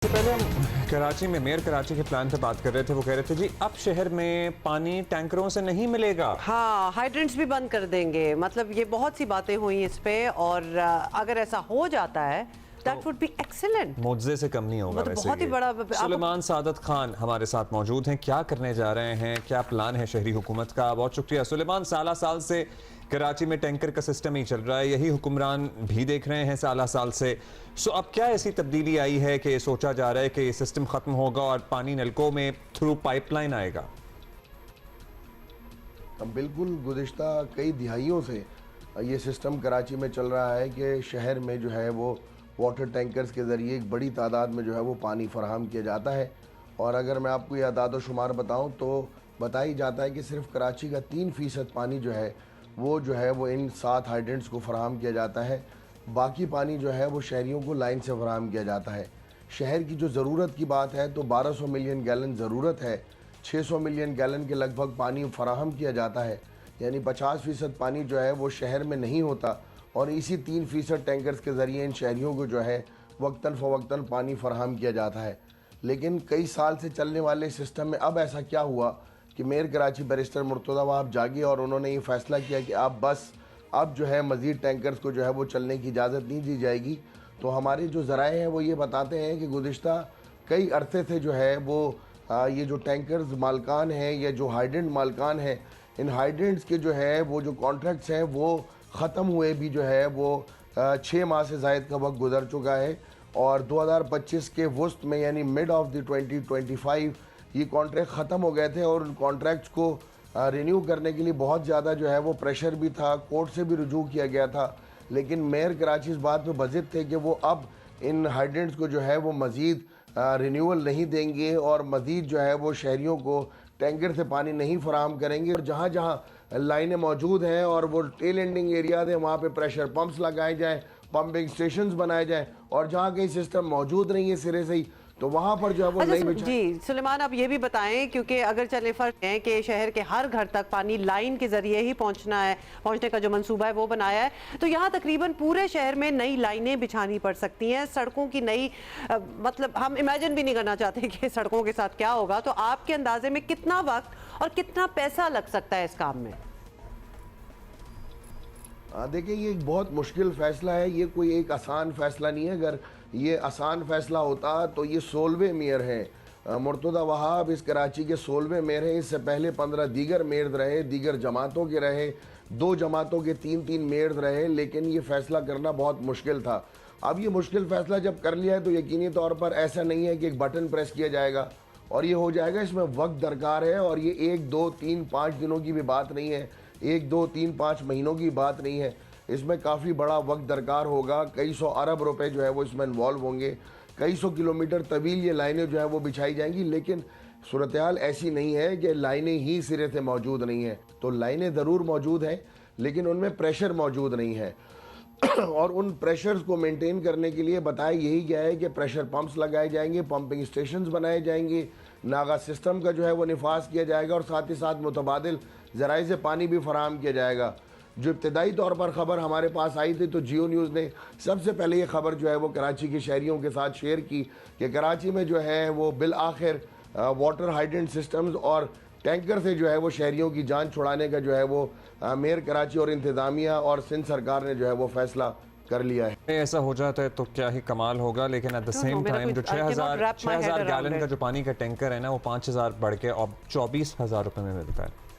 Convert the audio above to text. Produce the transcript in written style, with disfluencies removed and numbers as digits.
इससे पहले हम कराची में मेयर कराची के प्लान पे बात कर रहे थे। वो कह रहे थे जी अब शहर में पानी टैंकरों से नहीं मिलेगा। हाँ, हाइड्रेंट्स भी बंद कर देंगे। मतलब ये बहुत सी बातें हुई इस पे और अगर ऐसा हो जाता है दैट वुड बी एक्सीलेंट। मुआवजे से कम नहीं होगा। मतलब वैसे बहुत ही ये बड़ा सुलेमान सादत खान हमारे साथ मौजूद हैं। क्या करने जा रहे हैं, क्या प्लान है शहरी हुकूमत का? बहुत शुक्रिया सुलेमान। साल से कराची में टैंकर का सिस्टम ही चल रहा है, यही हुक्मरान भी देख रहे हैं साल से। सो अब क्या ऐसी तब्दीली आई है कि सोचा जा रहा है कि ये सिस्टम खत्म होगा और पानी नलकों में थ्रू पाइपलाइन आएगा? बिल्कुल, गुज़िश्ता कई दिहाइयों से ये सिस्टम कराची में चल रहा है कि शहर में जो है वो वाटर टैंकर्स के ज़रिए एक बड़ी तादाद में जो है वो पानी फ़राहम किया जाता है। और अगर मैं आपको ये अदाद व शुमार बताऊँ तो बताई जाता है कि सिर्फ़ कराची का 3% पानी जो है वो इन 7 हाइड्रेंट्स को फ़राहम किया जाता है। बाकी पानी जो है वो शहरियों को लाइन से फ़राहम किया जाता है। शहर की जो ज़रूरत की बात है तो 1200 मिलियन गैलन ज़रूरत है, 600 मिलियन गैलन के लगभग पानी फराहम किया जाता है, यानी 50% पानी जो है वो शहर में नहीं होता। और इसी 3% टैंकर्स के ज़रिए इन शहरियों को जो है वक्तन फ़वक्तन पानी फराहम किया जाता है। लेकिन कई साल से चलने वाले सिस्टम में अब ऐसा क्या हुआ कि मेयर कराची बैरिस्टर मुर्तज़ा वहाब जागे और उन्होंने ये फ़ैसला किया कि अब जो है मज़ीद टैंकर्स को जो है वो चलने की इजाज़त नहीं दी जाएगी। तो हमारे जो ज़राए हैं वो ये बताते हैं कि गुज़िश्ता कई अरसे से जो है वो ये जो टैंकर्स मालकान हैं या जो हाइड्रेंट मालकान हैं, इन हाइड्रेंट्स के जो है वो जो कॉन्ट्रैक्ट्स हैं वो ख़त्म हुए भी जो है वो 6 माह से ज़ायद का वक्त गुजर चुका है। और 2025 के वस्त में यानी मिड ऑफ द 2025 ये कॉन्ट्रैक्ट ख़त्म हो गए थे और उन कॉन्ट्रैक्ट्स को रिन्यू करने के लिए बहुत ज़्यादा जो है वो प्रेशर भी था, कोर्ट से भी रुजू किया गया था। लेकिन मेयर कराची इस बात पर बज़िद थे कि वो अब इन हाइड्रेंट्स को जो है वो मज़ीद रिन्यूअल नहीं देंगे और मज़ीद जो है वो शहरियों को टैंकर से पानी नहीं फराहम करेंगे। और जहाँ जहाँ लाइनें मौजूद हैं और वो टेल एंडिंग एरियाज हैं वहाँ पे प्रेशर पंप्स लगाए जाएँ, पंपिंग स्टेशंस बनाए जाएँ। और जहाँ कहीं सिस्टम मौजूद नहीं है सिरे से ही तो वहाँ पर जो है वो नहीं बिछा। जी सुलेमान, आप ये भी बताएं क्योंकि अगर चले फर्ज है कि शहर के हर घर तक पानी लाइन के जरिए ही पहुंचने का जो मंसूबा है वो बनाया है, तो यहाँ तकरीबन पूरे शहर में नई लाइनें बिछानी पड़ सकती हैं, सड़कों की नई मतलब हम इमेजिन भी नहीं करना चाहते कि सड़कों के साथ क्या होगा। तो आपके अंदाजे में कितना वक्त और कितना पैसा लग सकता है इस काम में? देखिए, ये एक बहुत मुश्किल फ़ैसला है, ये कोई एक आसान फ़ैसला नहीं है। अगर ये आसान फ़ैसला होता तो ये 16वें मेयर हैं। मुर्तज़ा वहाब इस कराची के 16वें मेयर हैं। इससे पहले 15 दीगर मेयर रहे, दीगर जमातों के रहे, 2 जमातों के 3-3 मेयर रहे, लेकिन ये फ़ैसला करना बहुत मुश्किल था। अब ये मुश्किल फ़ैसला जब कर लिया है तो यकीनी तौर पर ऐसा नहीं है कि एक बटन प्रेस किया जाएगा और ये हो जाएगा। इसमें वक्त दरकार है और ये 1, 2, 3, 5 दिनों की भी बात नहीं है, 1, 2, 3, 5 महीनों की बात नहीं है। इसमें काफ़ी बड़ा वक्त दरकार होगा। कई सौ अरब रुपए जो है वो इसमें इन्वॉल्व होंगे, कई सौ किलोमीटर तवील ये लाइनें जो है वो बिछाई जाएंगी। लेकिन सूरत हाल ऐसी नहीं है कि लाइनें ही सिरे से मौजूद नहीं हैं। तो लाइनें ज़रूर मौजूद हैं लेकिन उनमें प्रेशर मौजूद नहीं है। और उन प्रेशर्स को मेंटेन करने के लिए बताया यही गया है कि प्रेशर पंप्स लगाए जाएंगे, पंपिंग स्टेशंस बनाए जाएंगे, नागा सिस्टम का जो है वो निफाज किया जाएगा और साथ ही साथ मुतबादिल ज़राए से पानी भी फराहम किया जाएगा। जो इब्तदाई तौर पर ख़बर हमारे पास आई थी तो जियो न्यूज़ ने सबसे पहले ये ख़बर जो है वो कराची के शहरियों के साथ शेयर की कि कराची में जो है वो बिल आखिर वाटर हाइड्रेंट सिस्टम्स और टैंकर से जो है वो शहरियों की जान छुड़ाने का जो है वो मेयर कराची और इंतज़ामिया और सिंध सरकार ने जो है वो फ़ैसला कर लिया है। ऐसा हो जाता है तो क्या ही कमाल होगा। लेकिन एट द सेम टाइम जो 6,000 गैलन का जो पानी का टैंकर है ना वो 5,000 बढ़ के अब 24,000 रुपये में मिलता है।